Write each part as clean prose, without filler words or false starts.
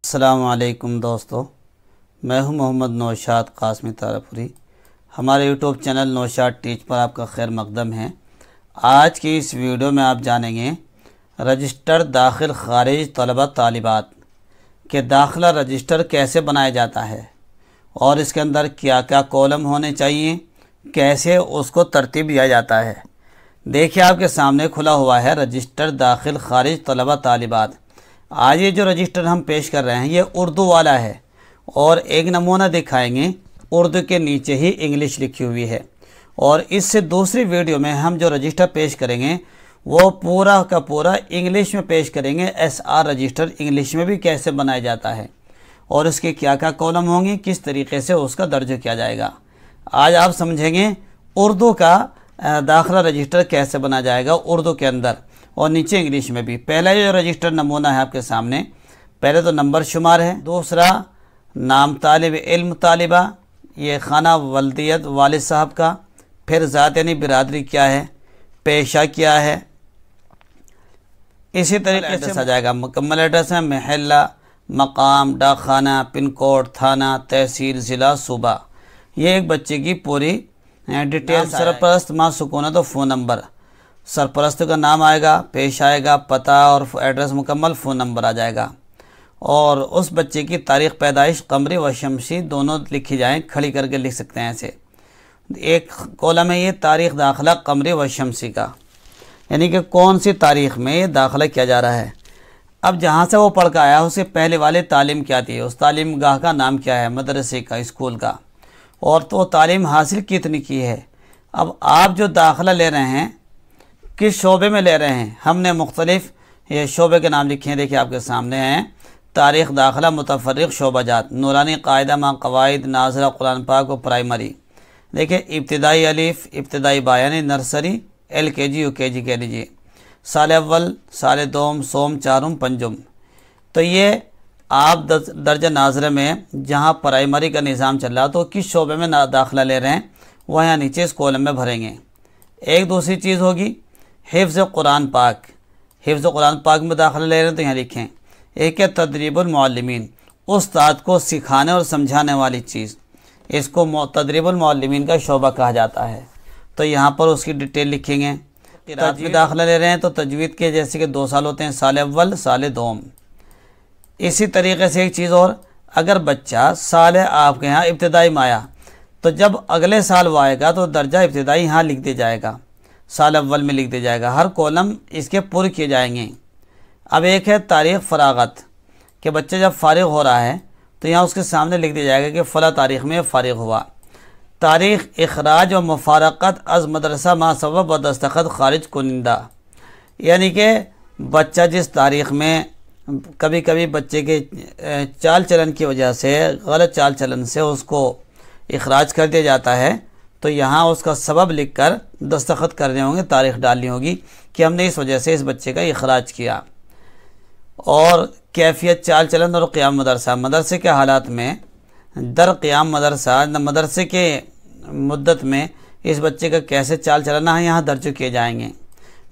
अस्सलामुअलैकुम दोस्तों, मैं हूं मोहम्मद नौशाद कासमी तारापुरी। हमारे यूट्यूब चैनल नौशाद टीच पर आपका खैर मकदम है। आज की इस वीडियो में आप जानेंगे रजिस्टर दाखिल खारिज तलबा तालिबात के दाखिला रजिस्टर कैसे बनाया जाता है और इसके अंदर क्या क्या कॉलम होने चाहिए, कैसे उसको तरतीब दिया जाता है। देखिए, आपके सामने खुला हुआ है रजिस्टर दाखिल खारिज तलबा तालिबात। आज ये जो रजिस्टर हम पेश कर रहे हैं ये उर्दू वाला है और एक नमूना दिखाएंगे, उर्दू के नीचे ही इंग्लिश लिखी हुई है। और इससे दूसरी वीडियो में हम जो रजिस्टर पेश करेंगे वो पूरा का पूरा इंग्लिश में पेश करेंगे। SR रजिस्टर इंग्लिश में भी कैसे बनाया जाता है और उसके क्या क्या कॉलम होंगे, किस तरीके से उसका दर्ज किया जाएगा। आज आप समझेंगे उर्दू का दाखिला रजिस्टर कैसे बना जाएगा उर्दू के अंदर और नीचे इंग्लिश में भी। पहला जो रजिस्टर नमूना है आपके सामने, पहले तो नंबर शुमार है, दूसरा नाम तालिब इल्म तालिबा, ये खाना वल्दियत वालिद साहब का, फिर ज़ात यानी बिरादरी क्या है, पेशा क्या है। इसी तरीके से सजाएगा। मुकम्मल एड्रेस है महल्ला, मकाम, डाक खाना, पिन कोड, थाना, तहसील, ज़िला, सूबा। ये एक बच्चे की पूरी डिटेल। सरपरस्त माँ सुकूनत तो फ़ोन नंबर, सरपरस्त का नाम आएगा, पेश आएगा, पता और एड्रेस मुकम्मल, फ़ोन नंबर आ जाएगा। और उस बच्चे की तारीख़ पैदाइश कमरी व शमसी दोनों लिखी जाएँ, खड़ी करके लिख सकते हैं ऐसे। एक कॉलम है ये तारीख़ दाखिला कमरी व शमसी का, यानी कि कौन सी तारीख़ में ये दाखिला किया जा रहा है। अब जहाँ से वो पढ़ कर आया उससे पहले वाले तालीम क्या थी, उस तालीम गाह का नाम क्या है, मदरसे का, स्कूल का, और तो तालीम हासिल कितनी की है। अब आप जो दाखिला ले रहे हैं किस शोबे में ले रहे हैं, हमने मुख्तलिफ ये शोबे के नाम लिखे हैं। देखिए आपके सामने हैं तारीख़ दाखिला मुतफर्रिक़ शोबाजात, नूरानी कायदा मा कवायद, नाज़रा कुरान पाक और प्राइमरी। देखिए इब्तिदाई अलिफ, इब्तिदाई बा यानी नर्सरी, LKG UKG कह लीजिए, साल अव्वल, साल दोम, सोम, चारुम, पंजुम। तो ये आप दर्जा नाज़रा में जहाँ प्राइमरी का निज़ाम चल रहा तो किस शोबे में दाखिला ले रहे हैं वह यहाँ नीचे इस कॉलम में भरेंगे। एक दूसरी चीज़ होगी हिफ्ज़ कुरान पाक, हिफ्ज़ कुरान पाक में दाखिला ले रहे हैं तो यहाँ लिखें। एक है तदरीबुल मुअल्लिमीन, उस्ताद को सिखाने और समझाने वाली चीज़, इसको तदरीबुल मुअल्लिमीन का शोबा कहा जाता है। तो यहाँ पर उसकी डिटेल लिखेंगे। क़िराअत में दाखिला ले रहे हैं तो तजवीद के जैसे कि 2 साल होते हैं, साल अव्वल, साल दोम। इसी तरीके से एक चीज़ और, अगर बच्चा साल आपके यहाँ इब्तिदाई में आया तो जब अगले साल वो आएगा तो दर्जा इब्तिदाई यहाँ लिख दिया जाएगा, साल अव्वल में लिख दिया जाएगा। हर कॉलम इसके पूरे किए जाएंगे। अब एक है तारीख़ फ़रागत, कि बच्चा जब फ़ारिग हो रहा है तो यहाँ उसके सामने लिख दिया जाएगा कि फ़ला तारीख़ में फ़ारिग हुआ। तारीख़ इखराज व मुफ़ारक़त अज़ मदरसा मा सबब व दस्तखत खारिज कुनिंदा, यानी कि बच्चा जिस तारीख़ में, कभी कभी बच्चे के चाल चलन की वजह से, गलत चाल चलन से उसको इखराज कर दिया जाता है, तो यहाँ उसका सबब लिखकर दस्तखत करने होंगे, तारीख़ डालनी होगी कि हमने इस वजह से इस बच्चे का इखराज किया। और कैफियत, चाल चलन और क़याम मदरसा, मदरसे के हालात में दर क़याम मदरसा, मदरसे के मुद्दत में इस बच्चे का कैसे चाल चलना है यहाँ दर्ज किए जाएंगे।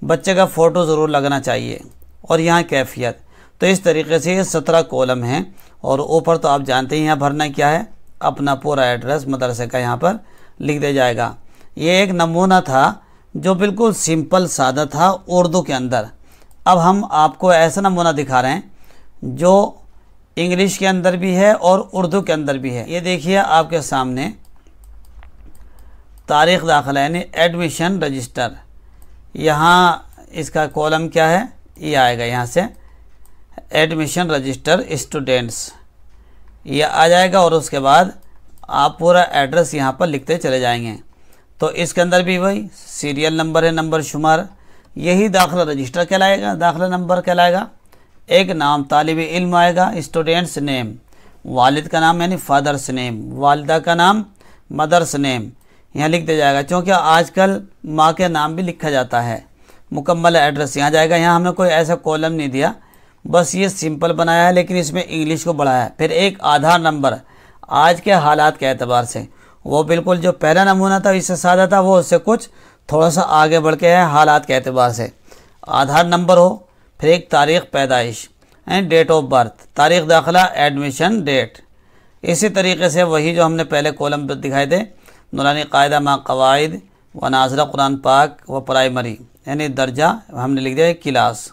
बच्चे का फ़ोटो ज़रूर लगना चाहिए और यहाँ कैफियत। तो इस तरीके से ये 17 कॉलम हैं। और ऊपर तो आप जानते हैं यहाँ भरना क्या है, अपना पूरा एड्रेस मदरसे का यहाँ पर लिख दिया जाएगा। ये एक नमूना था जो बिल्कुल सिंपल सादा था उर्दू के अंदर। अब हम आपको ऐसा नमूना दिखा रहे हैं जो इंग्लिश के अंदर भी है और उर्दू के अंदर भी है। ये देखिए आपके सामने तारीख़ दाखिला यानी एडमिशन रजिस्टर, यहाँ इसका कॉलम क्या है, ये आएगा यहाँ से एडमिशन रजिस्टर स्टूडेंट्स, ये आ जाएगा। और उसके बाद आप पूरा एड्रेस यहाँ पर लिखते चले जाएंगे। तो इसके अंदर भी वही सीरियल नंबर है, नंबर शुमार, यही दाखिला रजिस्टर कहलाएगा, दाखिला नंबर कहलाएगा। एक नाम तालिब इल्म आएगा, स्टूडेंट्स नेम, वालिद का नाम यानी फादर्स नेम, वालिदा का नाम मदर्स नेम यहाँ लिख दिया जाएगा। क्योंकि आजकल माँ के नाम भी लिखा जाता है। मुकम्मल एड्रेस यहाँ जाएगा। यहाँ हमने कोई ऐसा कॉलम नहीं दिया, बस ये सिंपल बनाया है लेकिन इसमें इंग्लिश को बढ़ाया है। फिर एक आधार नंबर, आज के हालात के एतबार से वो बिल्कुल जो पहला नमूना था इससे सादा था, वो उससे कुछ थोड़ा सा आगे बढ़ के है हालात के एतबार से। आधार नंबर हो, फिर एक तारीख़ पैदाइश, एंड डेट ऑफ बर्थ, तारीख़ दाखिला, एडमिशन डेट। इसी तरीके से वही जो हमने पहले कॉलम दिखाए थे, नूरानी कायदा मा कवाइद व नाज़रा कुरान पाक व प्राइमरी, यानी दर्जा हमने लिख दिया क्लास।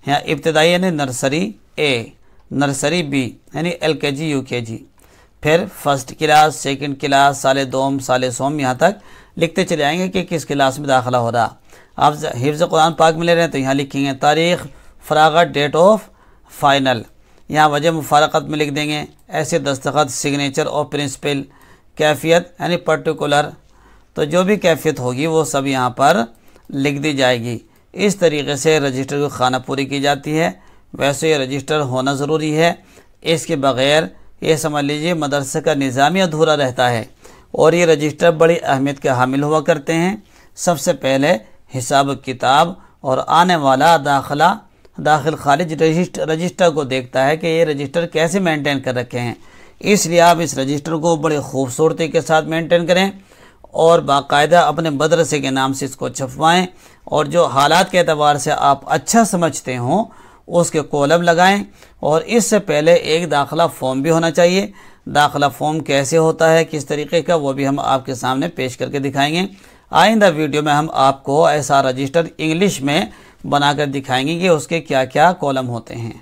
यहाँ इब्तदाई यानी नर्सरी ए, नर्सरी बी यानी LKG UKG, फिर फर्स्ट क्लास, सेकंड क्लास, साले दोम, साले सोम, यहाँ तक लिखते चले आएंगे कि किस क्लास में दाखिला हो रहा। आप हिफ्ज़ कुरान पाक में ले रहे हैं तो यहाँ लिखेंगे तारीख़, फरागत, डेट ऑफ फाइनल। यहाँ वजह मुफारकत में लिख देंगे, ऐसे दस्तखत, सिग्नेचर और प्रिंसिपल, कैफियत यानी पर्टिकुलर, तो जो भी कैफियत होगी वो सब यहाँ पर लिख दी जाएगी। इस तरीके से रजिस्टर की खाना पूरी की जाती है। वैसे ये रजिस्टर होना ज़रूरी है, इसके बग़ैर ये समझ लीजिए मदरसे का निज़ाम ही अधूरा रहता है। और ये रजिस्टर बड़ी अहमियत के हामिल हुआ करते हैं। सबसे पहले हिसाब किताब और आने वाला दाखिल खारिज रजिस्टर को देखता है कि ये रजिस्टर कैसे मेंटेन कर रखे हैं। इसलिए आप इस रजिस्टर को बड़ी खूबसूरती के साथ मेंटेन करें और बाकायदा अपने मदरसे के नाम से इसको छपवाएं, और जो हालात के एतबार से आप अच्छा समझते हों उसके कॉलम लगाएं। और इससे पहले एक दाखिला फ़ॉर्म भी होना चाहिए। दाखिला फ़ॉर्म कैसे होता है, किस तरीके का, वो भी हम आपके सामने पेश करके दिखाएंगे। आइंदा वीडियो में हम आपको ऐसा रजिस्टर इंग्लिश में बनाकर दिखाएंगे कि उसके क्या क्या कॉलम होते हैं।